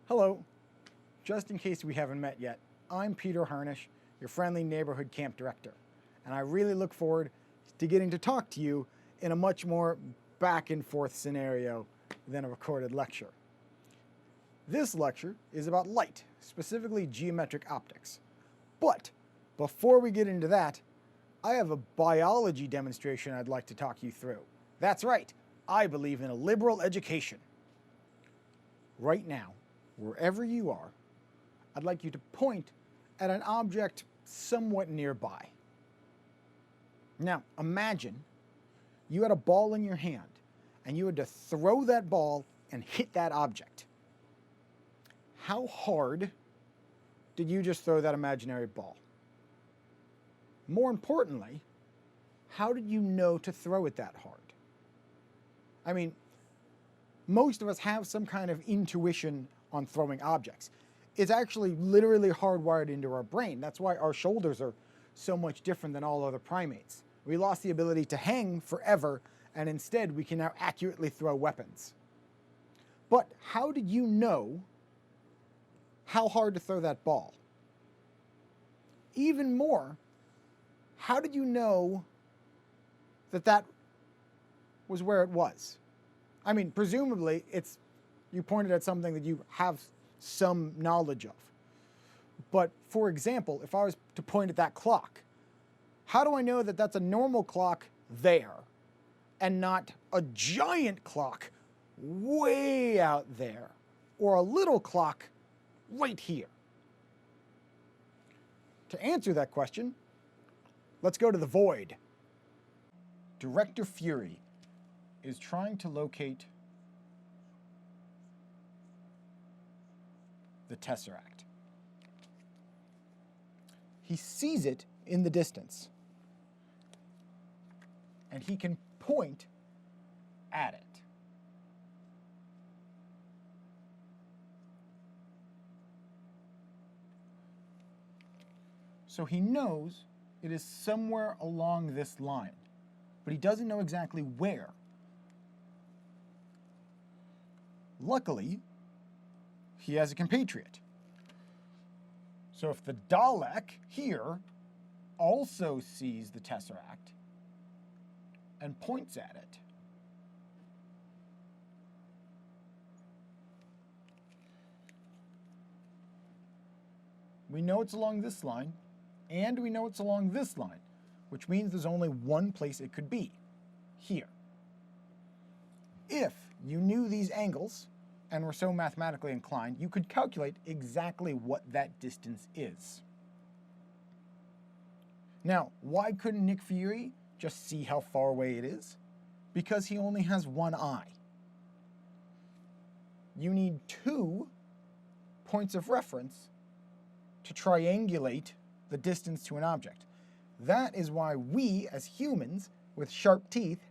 Hello. Just in case we haven't met yet, I'm Peter Harnish, your friendly neighborhood camp director, and I really look forward to getting to talk to you in a much more back and forth scenario than a recorded lecture. This lecture is about light, specifically geometric optics. But before we get into that, I have a biology demonstration I'd like to talk you through. That's right, I believe in a liberal education. Right now, wherever you are, I'd like you to point at an object somewhat nearby. Now, imagine you had a ball in your hand and you had to throw that ball and hit that object. How hard did you just throw that imaginary ball? More importantly, how did you know to throw it that hard? I mean, most of us have some kind of intuition on throwing objects. It's actually literally hardwired into our brain. That's why our shoulders are so much different than all other primates. We lost the ability to hang forever, and instead we can now accurately throw weapons. But how did you know how hard to throw that ball? Even more, how did you know that that was where it was? I mean, presumably you pointed at something that you have some knowledge of. But for example, if I was to point at that clock, how do I know that that's a normal clock there and not a giant clock way out there or a little clock right here? To answer that question, let's go to the void. Director Fury is trying to locate the Tesseract. He sees it in the distance, and he can point at it. So he knows it is somewhere along this line, but he doesn't know exactly where. Luckily, he has a compatriot. So if the Dalek here also sees the Tesseract and points at it, we know it's along this line, and we know it's along this line, which means there's only one place it could be, here. If you knew these angles and were so mathematically inclined, you could calculate exactly what that distance is. Now, why couldn't Nick Fury just see how far away it is? Because he only has one eye. You need 2 points of reference to triangulate the distance to an object. That is why we, as humans with sharp teeth,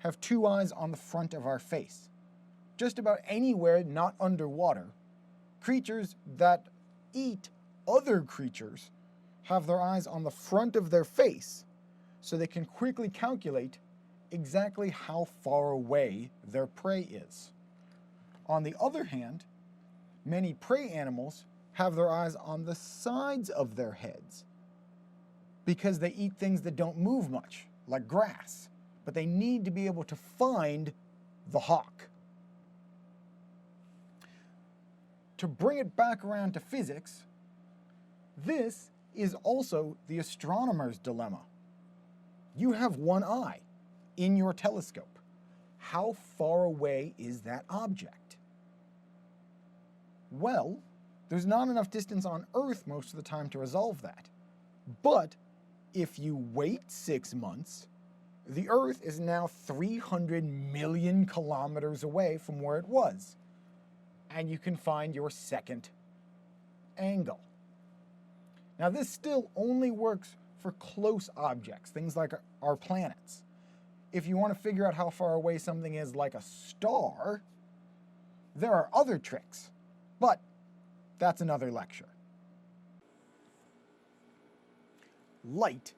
have 2 eyes on the front of our face. Just about anywhere not underwater, creatures that eat other creatures have their eyes on the front of their face so they can quickly calculate exactly how far away their prey is. On the other hand, many prey animals have their eyes on the sides of their heads because they eat things that don't move much, like grass, but they need to be able to find the hawk. To bring it back around to physics, this is also the astronomer's dilemma. You have one eye in your telescope. How far away is that object? Well, there's not enough distance on Earth most of the time to resolve that. But if you wait 6 months, the Earth is now 300 million kilometers away from where it was, and you can find your second angle. Now, this still only works for close objects, things like our planets. If you want to figure out how far away something is, like a star, there are other tricks, but that's another lecture. Light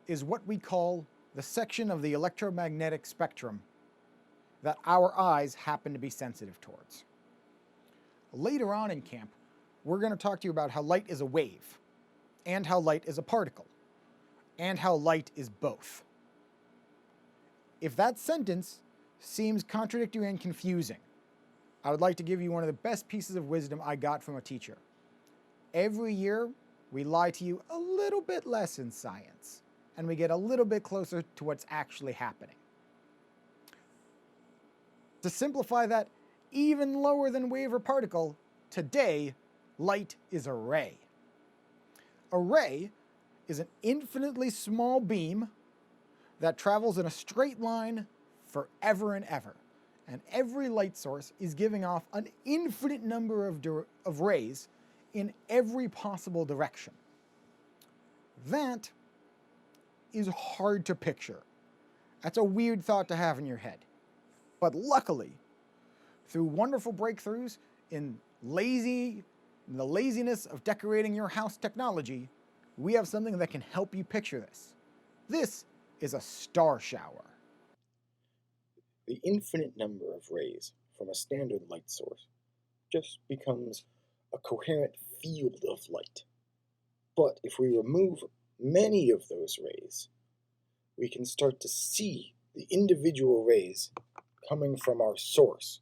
is what we call the section of the electromagnetic spectrum that our eyes happen to be sensitive towards. Later on in camp, we're going to talk to you about how light is a wave, and how light is a particle, and how light is both. If that sentence seems contradictory and confusing, I would like to give you one of the best pieces of wisdom I got from a teacher. Every year, we lie to you a little bit less in science, and we get a little bit closer to what's actually happening. To simplify that even lower than wave or particle, today, light is a ray. A ray is an infinitely small beam that travels in a straight line forever and ever. And every light source is giving off an infinite number of rays in every possible direction. That is hard to picture. That's a weird thought to have in your head. But luckily, through wonderful breakthroughs in the laziness of decorating your house technology, we have something that can help you picture this. This is a star shower. The infinite number of rays from a standard light source just becomes a coherent field of light. But if we remove many of those rays, we can start to see the individual rays coming from our source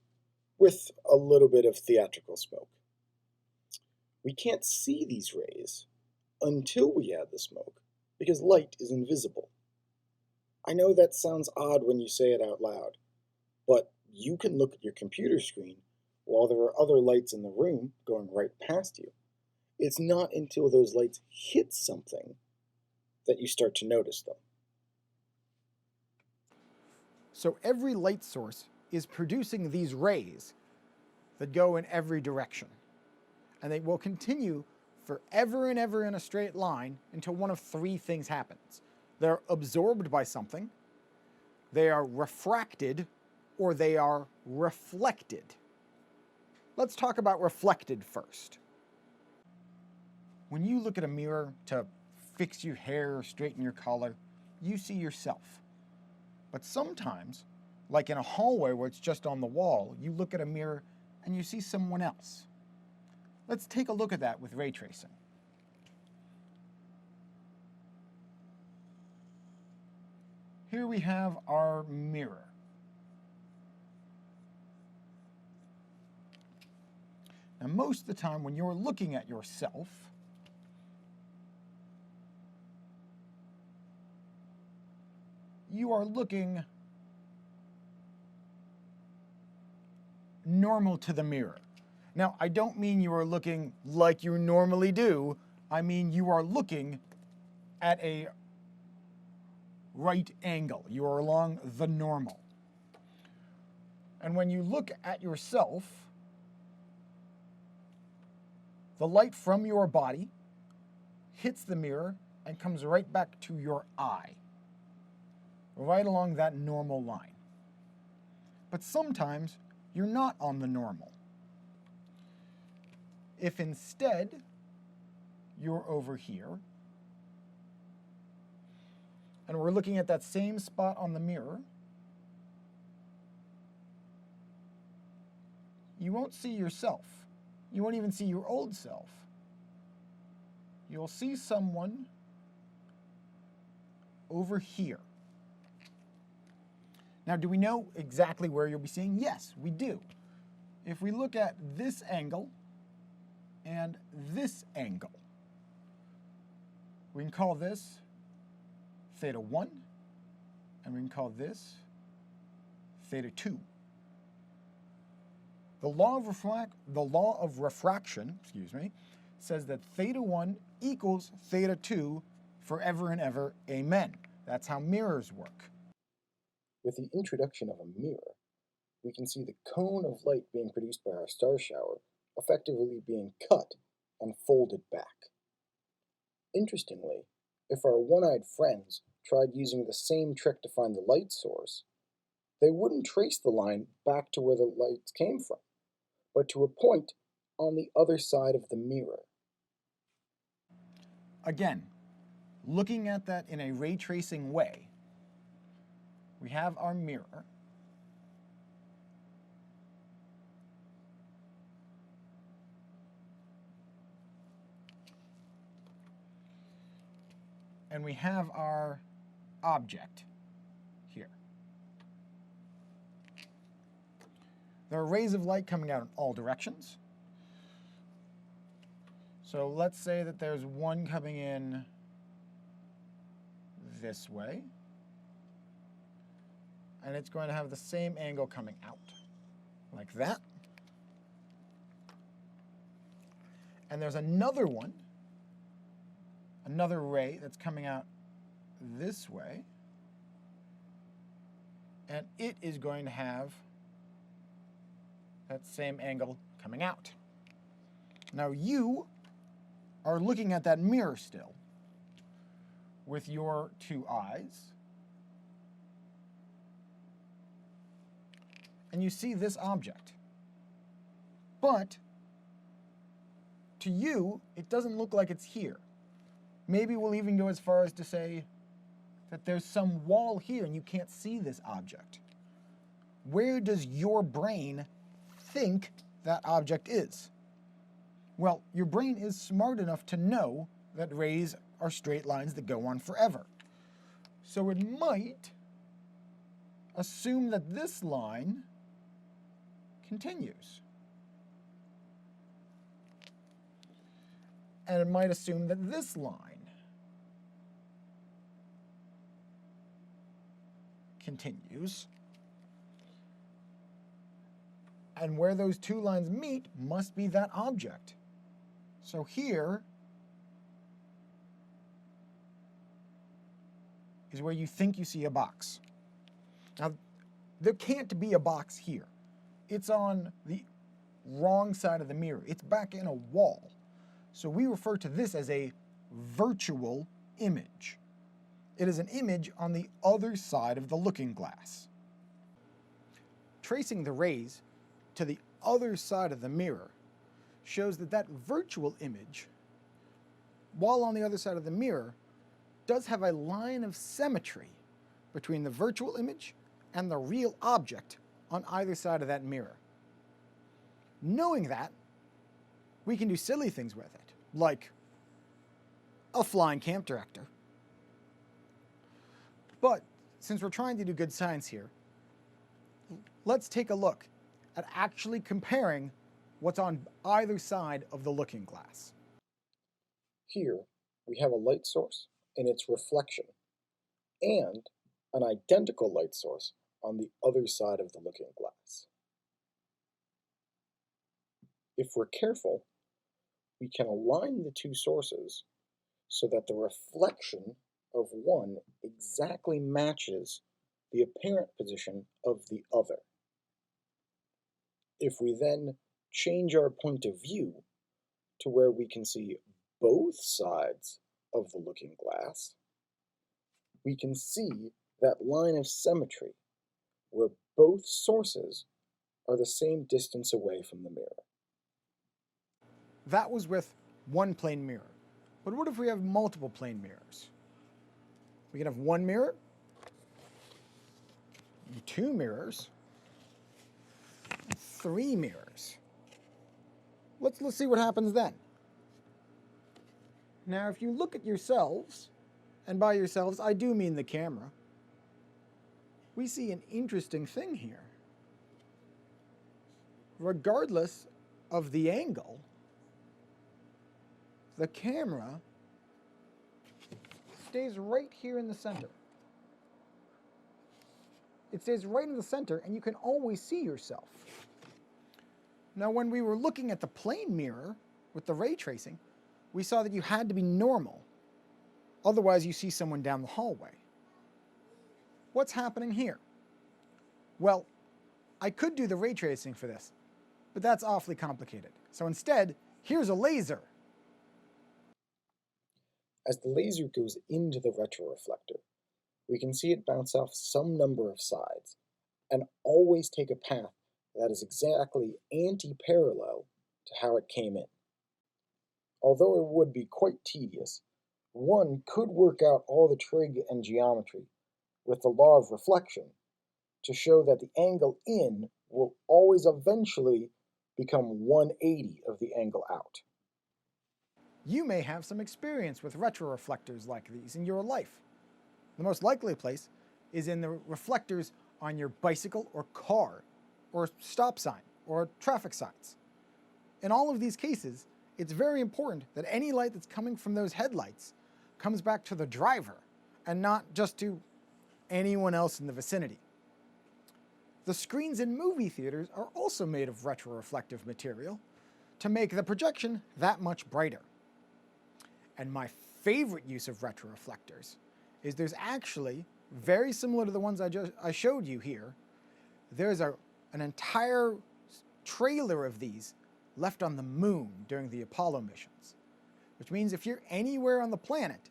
with a little bit of theatrical smoke. We can't see these rays until we add the smoke because light is invisible. I know that sounds odd when you say it out loud, but you can look at your computer screen while there are other lights in the room going right past you. It's not until those lights hit something that you start to notice them. So every light source is producing these rays that go in every direction. And they will continue forever and ever in a straight line until one of three things happens. They're absorbed by something, they are refracted, or they are reflected. Let's talk about reflected first. When you look at a mirror to fix your hair or straighten your collar, you see yourself. But sometimes, like in a hallway where it's just on the wall, you look at a mirror and you see someone else. Let's take a look at that with ray tracing. Here we have our mirror. Now, most of the time when you're looking at yourself, you are looking normal to the mirror. Now, I don't mean you are looking like you normally do. I mean you are looking at a right angle. You are along the normal. And when you look at yourself, the light from your body hits the mirror and comes right back to your eye, right along that normal line. But sometimes you're not on the normal. If instead you're over here, and we're looking at that same spot on the mirror, you won't see yourself. You won't even see your old self. You'll see someone over here. Now, do we know exactly where you'll be seeing? Yes, we do. If we look at this angle and this angle, we can call this theta 1, and we can call this theta 2. The law of refraction, says that theta 1 equals theta 2 forever and ever, amen. That's how mirrors work. With the introduction of a mirror, we can see the cone of light being produced by our star shower effectively being cut and folded back. Interestingly, if our one-eyed friends tried using the same trick to find the light source, they wouldn't trace the line back to where the lights came from, but to a point on the other side of the mirror. Again, looking at that in a ray tracing way, we have our mirror. and we have our object here. There are rays of light coming out in all directions. So let's say that there's one coming in this way, and it's going to have the same angle coming out, like that. And there's another one, another ray that's coming out this way, and it is going to have that same angle coming out. Now you are looking at that mirror still with your two eyes, and you see this object. But to you, it doesn't look like it's here. Maybe we'll even go as far as to say that there's some wall here and you can't see this object. Where does your brain think that object is? Well, your brain is smart enough to know that rays are straight lines that go on forever. So it might assume that this line continues. And it might assume that this line continues. And where those two lines meet must be that object. So here is where you think you see a box. Now, there can't be a box here. It's on the wrong side of the mirror. It's back in a wall. So we refer to this as a virtual image. It is an image on the other side of the looking glass. Tracing the rays to the other side of the mirror shows that that virtual image, while on the other side of the mirror, does have a line of symmetry between the virtual image and the real object on either side of that mirror. Knowing that, we can do silly things with it, like a flying camp director. But since we're trying to do good science here, let's take a look at actually comparing what's on either side of the looking glass. Here, we have a light source and its reflection, and an identical light source on the other side of the looking glass. If we're careful, we can align the two sources so that the reflection of one exactly matches the apparent position of the other. If we then change our point of view to where we can see both sides of the looking glass, we can see that line of symmetry where both sources are the same distance away from the mirror. That was with one plane mirror. But what if we have multiple plane mirrors? We can have one mirror, two mirrors, three mirrors. Let's see what happens then. Now, if you look at yourselves, and by yourselves, I do mean the camera, we see an interesting thing here. Regardless of the angle, the camera stays right here in the center. It stays right in the center, and you can always see yourself. Now, when we were looking at the plane mirror with the ray tracing, we saw that you had to be normal. Otherwise, you see someone down the hallway. What's happening here? Well, I could do the ray tracing for this, but that's awfully complicated. So instead, here's a laser. As the laser goes into the retroreflector, we can see it bounce off some number of sides and always take a path that is exactly anti-parallel to how it came in. Although it would be quite tedious, one could work out all the trig and geometry with the law of reflection to show that the angle in will always eventually become 180 of the angle out. You may have some experience with retroreflectors like these in your life. The most likely place is in the reflectors on your bicycle or car, or stop sign, or traffic signs. In all of these cases, it's very important that any light that's coming from those headlights comes back to the driver and not just to anyone else in the vicinity. The screens in movie theaters are also made of retroreflective material to make the projection that much brighter. And my favorite use of retroreflectors is there's actually, very similar to the ones I showed you here, there's an entire trailer of these left on the moon during the Apollo missions. Which means if you're anywhere on the planet,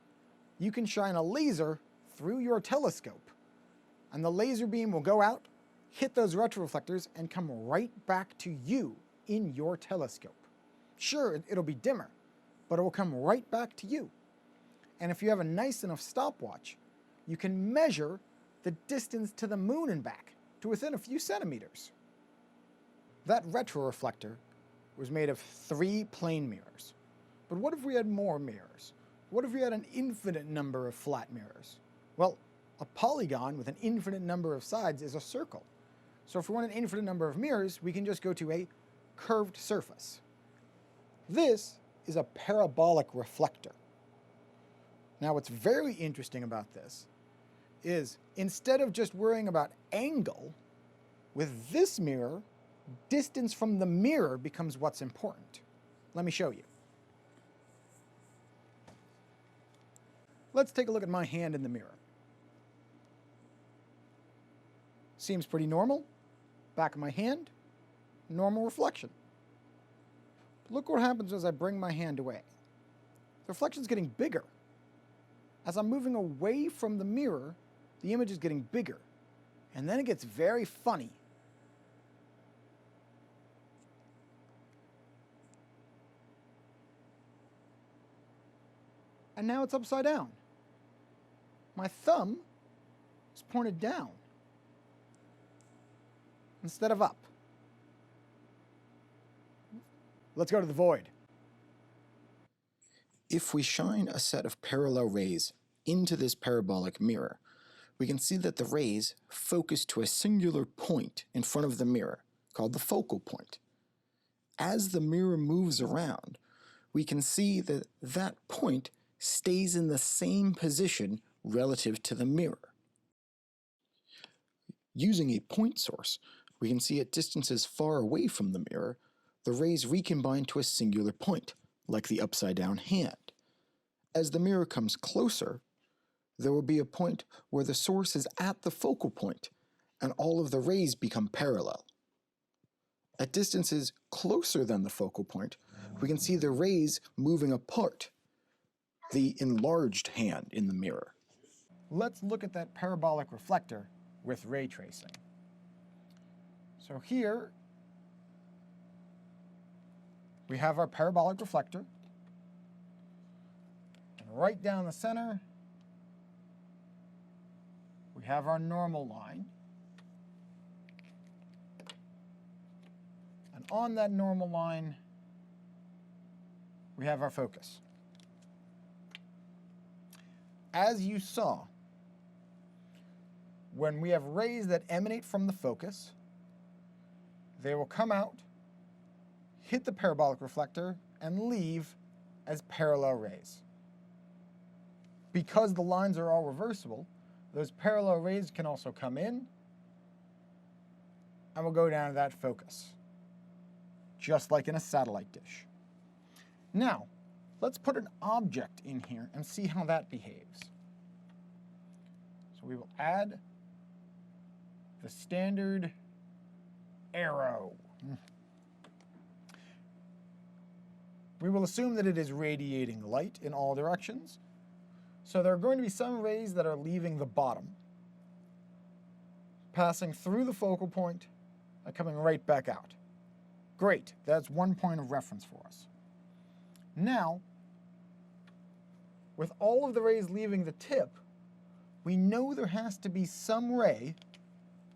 you can shine a laser through your telescope, and the laser beam will go out, hit those retroreflectors, and come right back to you in your telescope. Sure, it'll be dimmer, but it will come right back to you. And if you have a nice enough stopwatch, you can measure the distance to the moon and back to within a few centimeters. That retroreflector was made of 3 plane mirrors. But what if we had more mirrors? What if we had an infinite number of flat mirrors? Well, a polygon with an infinite number of sides is a circle. So if we want an infinite number of mirrors, we can just go to a curved surface. This is a parabolic reflector. Now, what's very interesting about this is instead of just worrying about angle, with this mirror, distance from the mirror becomes what's important. Let me show you. Let's take a look at my hand in the mirror. Seems pretty normal. Back of my hand, normal reflection. Look what happens as I bring my hand away. The reflection's getting bigger. As I'm moving away from the mirror, the image is getting bigger. And then it gets very funny. And now it's upside down. My thumb is pointed down instead of up. Let's go to the void. If we shine a set of parallel rays into this parabolic mirror, we can see that the rays focus to a singular point in front of the mirror, called the focal point. As the mirror moves around, we can see that that point stays in the same position relative to the mirror. Using a point source, we can see at distances far away from the mirror, the rays recombine to a singular point, like the upside-down hand. As the mirror comes closer, there will be a point where the source is at the focal point, and all of the rays become parallel. At distances closer than the focal point, we can see the rays moving apart, the enlarged hand in the mirror. Let's look at that parabolic reflector with ray tracing. So here we have our parabolic reflector, and right down the center we have our normal line, and on that normal line we have our focus. As you saw, when we have rays that emanate from the focus, they will come out, hit the parabolic reflector, and leave as parallel rays. Because the lines are all reversible, those parallel rays can also come in and will go down to that focus, just like in a satellite dish. Now, let's put an object in here and see how that behaves. So we will add the standard arrow. We will assume that it is radiating light in all directions. So there are going to be some rays that are leaving the bottom, passing through the focal point and coming right back out. Great, that's one point of reference for us. Now, with all of the rays leaving the tip, we know there has to be some ray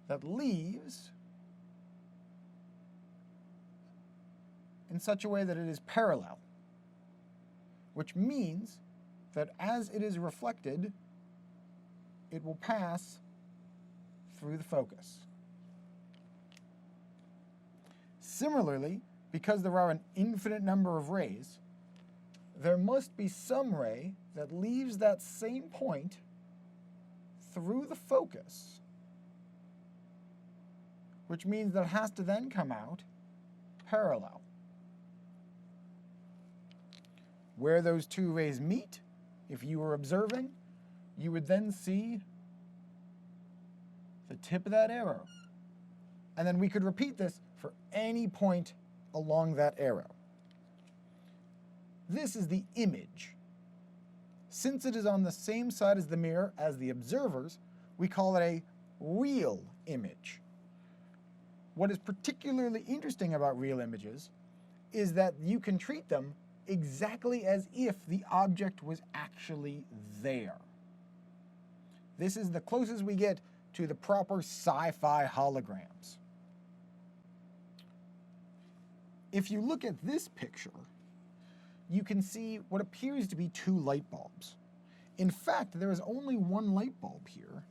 that leaves in such a way that it is parallel. which means that as it is reflected, it will pass through the focus. Similarly, because there are an infinite number of rays, there must be some ray that leaves that same point through the focus, which means that it has to then come out parallel. Where those two rays meet, if you were observing, you would then see the tip of that arrow. And then we could repeat this for any point along that arrow. This is the image. Since it is on the same side as the mirror as the observers, we call it a real image. What is particularly interesting about real images is that you can treat them exactly as if the object was actually there. This is the closest we get to the proper sci-fi holograms. If you look at this picture, you can see what appears to be two light bulbs. In fact, there is only one light bulb here,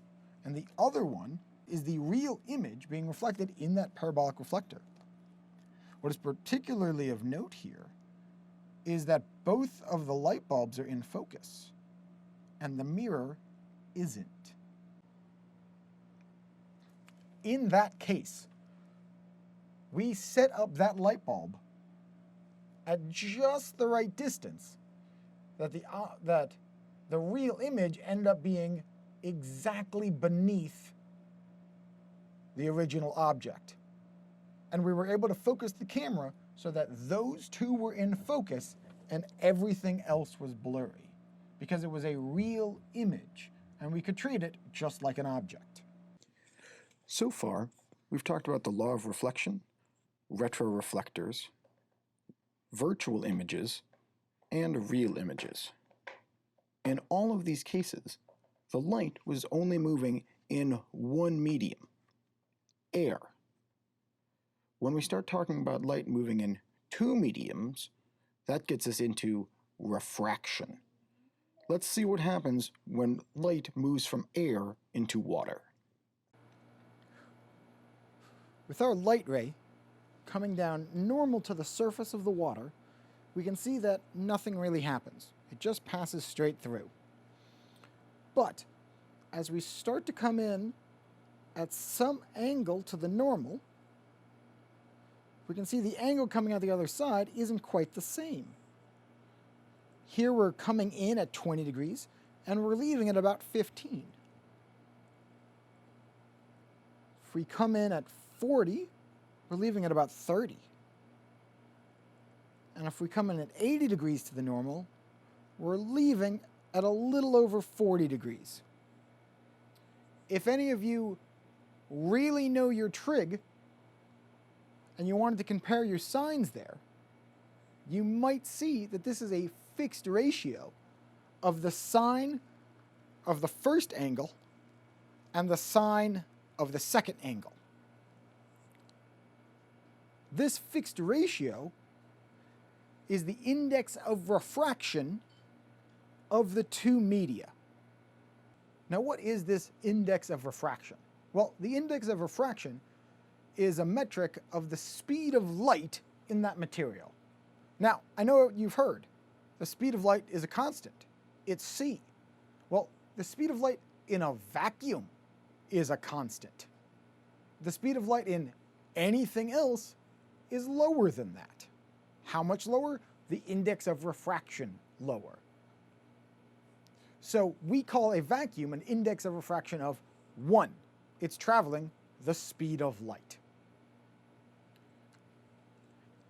and the other one is the real image being reflected in that parabolic reflector. What is particularly of note here is that both of the light bulbs are in focus, and the mirror isn't. In that case, we set up that light bulb at just the right distance that the real image ended up being exactly beneath the original object. And we were able to focus the camera so that those two were in focus and everything else was blurry, because it was a real image and we could treat it just like an object. So far, we've talked about the law of reflection, retroreflectors, virtual images, and real images. In all of these cases, the light was only moving in one medium, air. When we start talking about light moving in two mediums, that gets us into refraction. Let's see what happens when light moves from air into water. With our light ray coming down normal to the surface of the water, we can see that nothing really happens. It just passes straight through. But as we start to come in at some angle to the normal, we can see the angle coming out the other side isn't quite the same. Here we're coming in at 20 degrees, and we're leaving at about 15. If we come in at 40, we're leaving at about 30. And if we come in at 80 degrees to the normal, we're leaving at a little over 40 degrees. If any of you really know your trig, and you wanted to compare your signs there, you might see that this is a fixed ratio of the sine of the first angle and the sine of the second angle. This fixed ratio is the index of refraction of the two media. Now, what is this index of refraction? Well, the index of refraction is a metric of the speed of light in that material. Now, I know what you've heard. The speed of light is a constant. It's c. Well, the speed of light in a vacuum is a constant. The speed of light in anything else is lower than that. How much lower? The index of refraction lower. So we call a vacuum an index of refraction of 1. It's traveling the speed of light.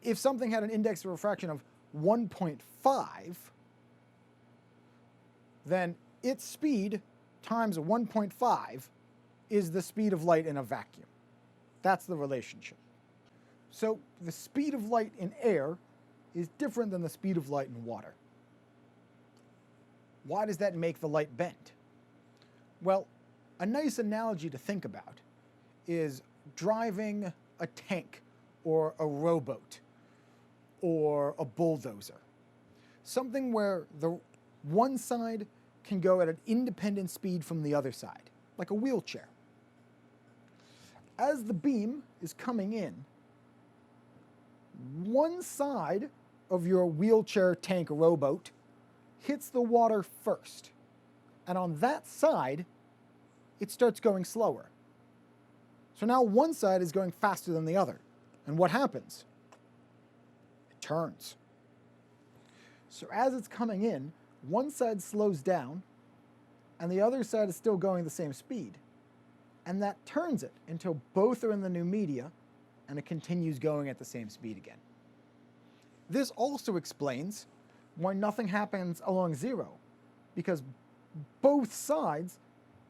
If something had an index of refraction of 1.5, then its speed times 1.5 is the speed of light in a vacuum. That's the relationship. So the speed of light in air is different than the speed of light in water. Why does that make the light bend? Well, a nice analogy to think about is driving a tank or a rowboat or a bulldozer. something where the one side can go at an independent speed from the other side, like a wheelchair. As the beam is coming in, one side of your wheelchair tank rowboat hits the water first, and on that side, it starts going slower. So now one side is going faster than the other, and what happens? It turns. So as it's coming in, one side slows down, and the other side is still going the same speed. And that turns it until both are in the new media, and it continues going at the same speed again. This also explains why nothing happens along zero, because both sides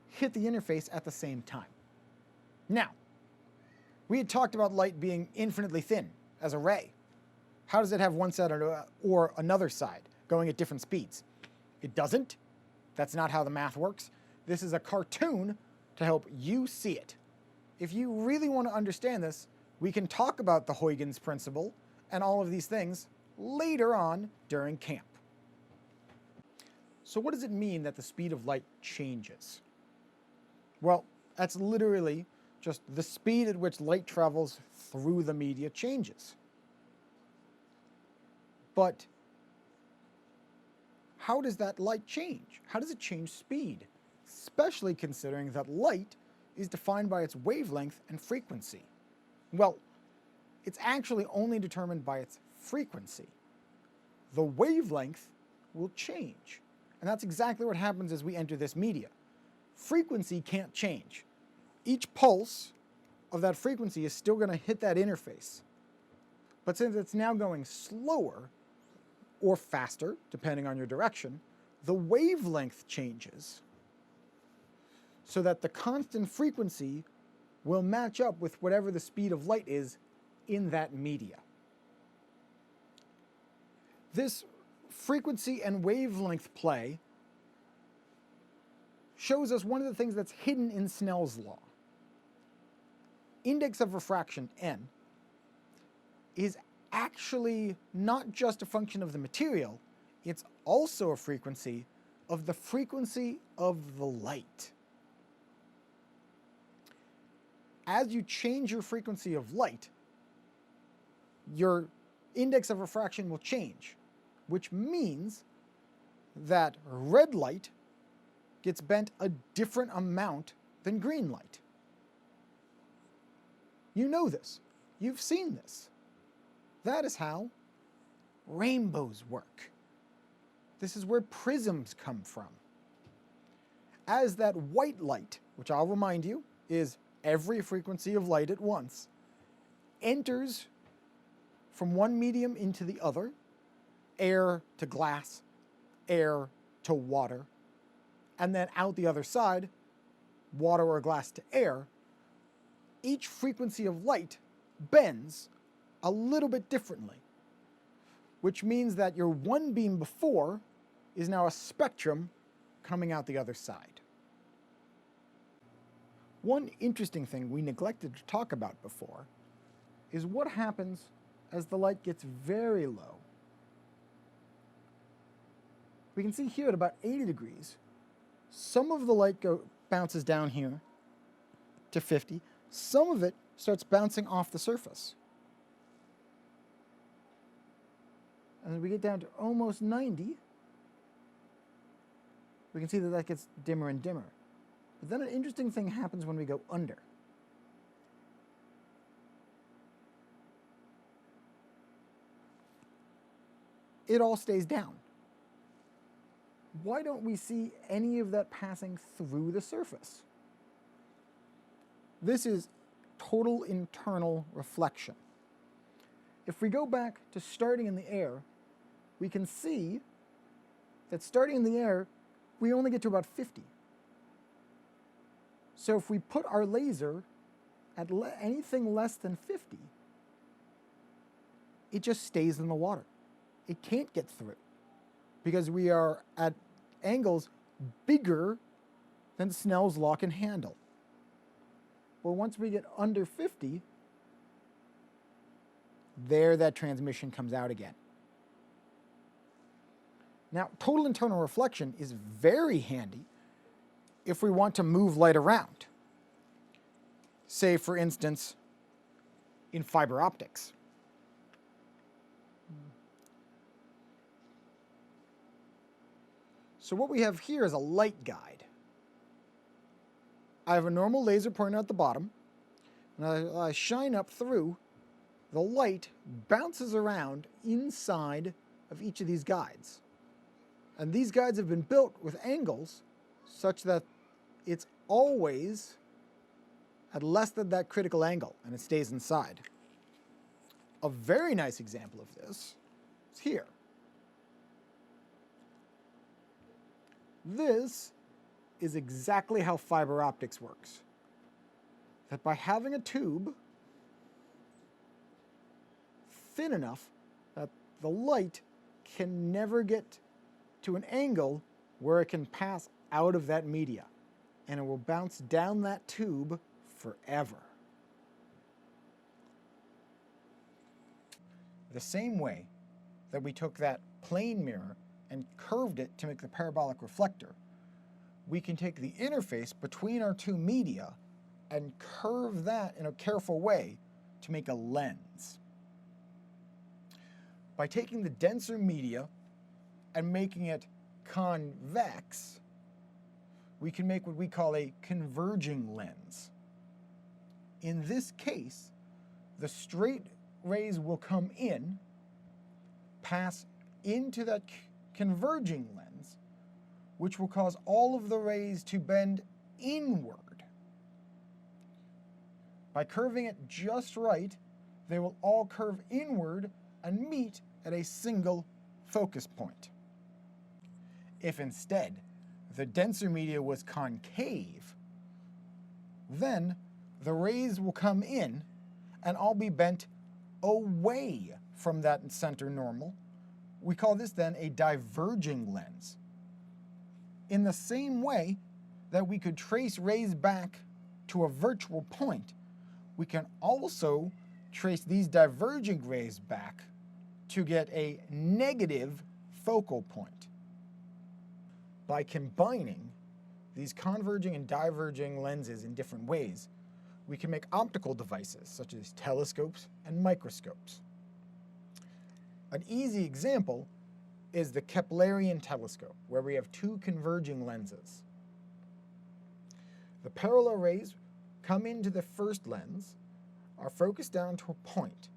hit the interface at the same time. Now, we had talked about light being infinitely thin as a ray. How does it have one side or another side going at different speeds? It doesn't. That's not how the math works. This is a cartoon to help you see it. If you really want to understand this, we can talk about the Huygens principle and all of these things later on during camp. So what does it mean that the speed of light changes? Well, that's literally just the speed at which light travels through the media changes. But how does that light change? How does it change speed? Especially considering that light is defined by its wavelength and frequency. Well, it's actually only determined by its frequency. The wavelength will change. And that's exactly what happens as we enter this media. Frequency can't change. Each pulse of that frequency is still going to hit that interface. But since it's now going slower or faster, depending on your direction, the wavelength changes so that the constant frequency will match up with whatever the speed of light is in that media. This frequency and wavelength play shows us one of the things that's hidden in Snell's law. Index of refraction, n, is actually not just a function of the material, it's also a frequency of the frequency of the light. As you change your frequency of light, your index of refraction will change, which means that red light gets bent a different amount than green light. You know this. You've seen this. That is how rainbows work. This is where prisms come from. As that white light, which I'll remind you is every frequency of light at once, enters from one medium into the other, air to glass, air to water, and then out the other side, water or glass to air, each frequency of light bends a little bit differently, which means that your one beam before is now a spectrum coming out the other side. One interesting thing we neglected to talk about before is what happens as the light gets very low. We can see here at about 80 degrees, some of the light bounces down here to 50. Some of it starts bouncing off the surface. And as we get down to almost 90, we can see that that gets dimmer and dimmer. But then an interesting thing happens when we go under. It all stays down. Why don't we see any of that passing through the surface? This is total internal reflection. If we go back to starting in the air, we can see that starting in the air, we only get to about 50. So if we put our laser at anything less than 50, it just stays in the water. It can't get through because we are at angles bigger than Snell's law can handle. Well, once we get under 50, there that transmission comes out again. Now, total internal reflection is very handy if we want to move light around. Say, for instance, in fiber optics. So what we have here is a light guide. I have a normal laser pointer at the bottom, and I shine up through. The light bounces around inside of each of these guides. And these guides have been built with angles such that it's always at less than that critical angle, and it stays inside. A very nice example of this is here. This is exactly how fiber optics works. That by having a tube thin enough that the light can never get to an angle where it can pass out of that media, and it will bounce down that tube forever. The same way that we took that plane mirror and curved it to make the parabolic reflector, we can take the interface between our two media and curve that in a careful way to make a lens. By taking the denser media and making it convex, we can make what we call a converging lens. In this case, the straight rays will come in, pass into that converging lens, which will cause all of the rays to bend inward. By curving it just right, they will all curve inward and meet at a single focus point. If instead the denser media was concave, then the rays will come in and all be bent away from that center normal. We call this then a diverging lens. In the same way that we could trace rays back to a virtual point, we can also trace these diverging rays back to get a negative focal point. By combining these converging and diverging lenses in different ways, we can make optical devices such as telescopes and microscopes. An easy example is the Keplerian telescope, where we have two converging lenses. The parallel rays come into the first lens, are focused down to a point,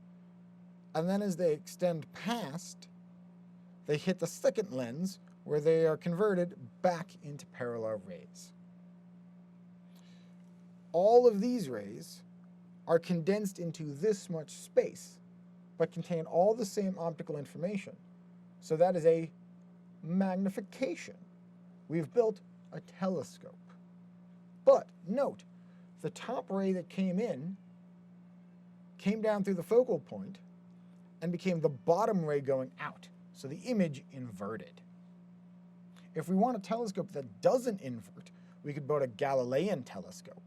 and then as they extend past, they hit the second lens, where they are converted back into parallel rays. All of these rays are condensed into this much space, but contain all the same optical information. So that is a magnification. We've built a telescope. But note, the top ray that came in came down through the focal point and became the bottom ray going out. So the image inverted. If we want a telescope that doesn't invert, we could build a Galilean telescope,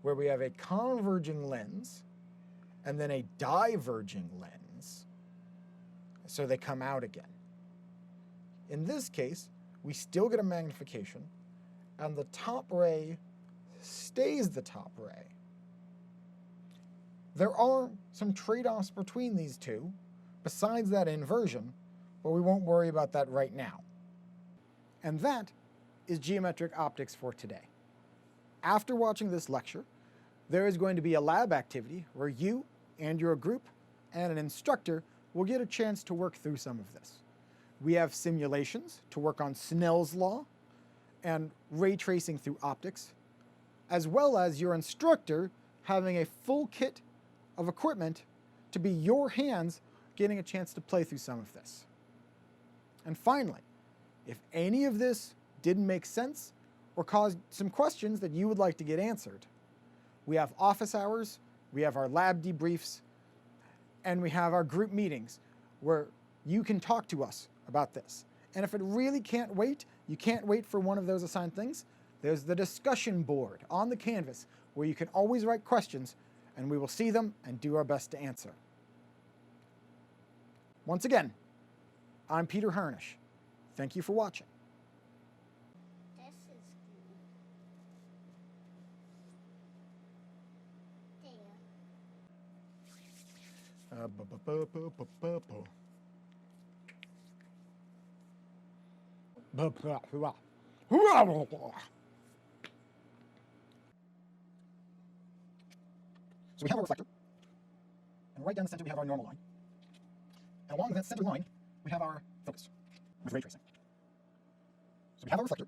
where we have a converging lens and then a diverging lens, so they come out again. In this case, we still get a magnification, and the top ray stays the top ray. There are some trade-offs between these two, besides that inversion, but we won't worry about that right now. And that is geometric optics for today. After watching this lecture, there is going to be a lab activity where you and your group and an instructor will get a chance to work through some of this. We have simulations to work on Snell's law and ray tracing through optics, as well as your instructor having a full kit of equipment to be your hands getting a chance to play through some of this. And finally, if any of this didn't make sense or caused some questions that you would like to get answered, we have office hours, we have our lab debriefs, and we have our group meetings where you can talk to us about this. And if it really can't wait, you can't wait for one of those assigned things, there's the discussion board on the Canvas where you can always write questions and we will see them and do our best to answer. Once again, I'm Peter Harnish. Thank you for watching. This is So we have our reflector, and right down the center we have our normal line. And along that center line, we have our focus with ray tracing. So we have our reflector,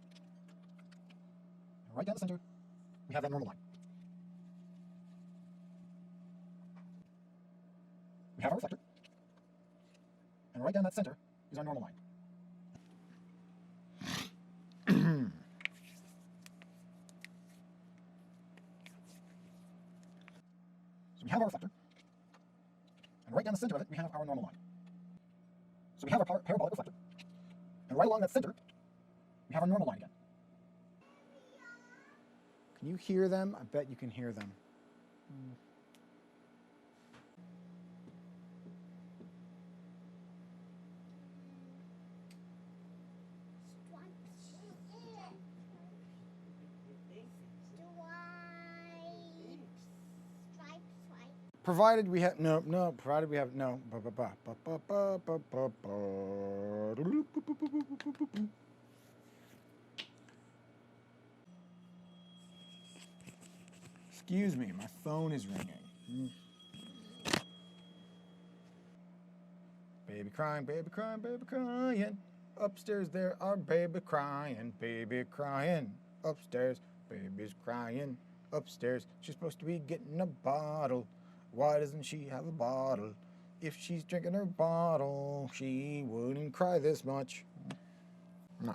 and right down the center, we have that normal line. We have our reflector, and right down that center is our normal line. So we have our reflector, and right down the center of it, we have our normal line. So we have our parabolic reflector, and right along that center, we have our normal line again. Can you hear them? I bet you can hear them. Provided we have provided we have no. Excuse me, my phone is ringing. Baby crying, baby crying, baby crying. Upstairs there are baby crying, baby crying. Upstairs, baby's crying. Upstairs, she's supposed to be getting a bottle. Why doesn't she have a bottle? If she's drinking her bottle, she wouldn't cry this much. No.